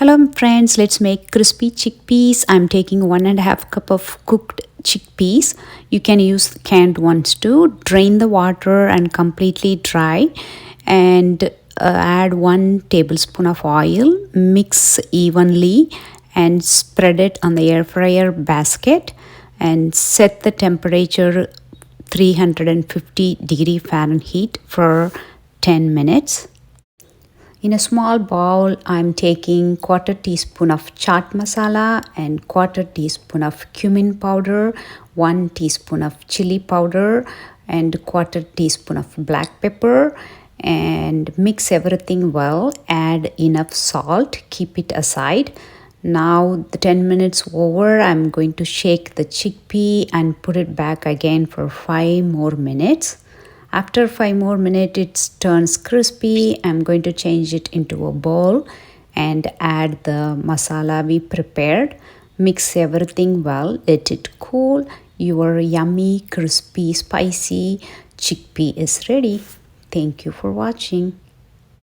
Hello friends, let's make crispy chickpeas. I'm taking 1.5 cup of cooked chickpeas. You can use canned ones too. Drain the water and completely dry, and add 1 tablespoon of oil. Mix evenly and spread it on the air fryer basket and set the temperature 350 Fahrenheit for 10 minutes. In a small bowl, I'm taking 1/4 teaspoon of chaat masala and 1/4 teaspoon of cumin powder, 1 teaspoon of chili powder, and 1/4 teaspoon of black pepper, and mix everything well. Add enough salt, keep it aside. Now the 10 minutes over, I'm going to shake the chickpea and put it back again for 5 more minutes. After 5 more minutes, it turns crispy. I'm going to change it into a bowl and add the masala we prepared. Mix everything well. Let it cool. Your yummy, crispy, spicy chickpea is ready. Thank you for watching.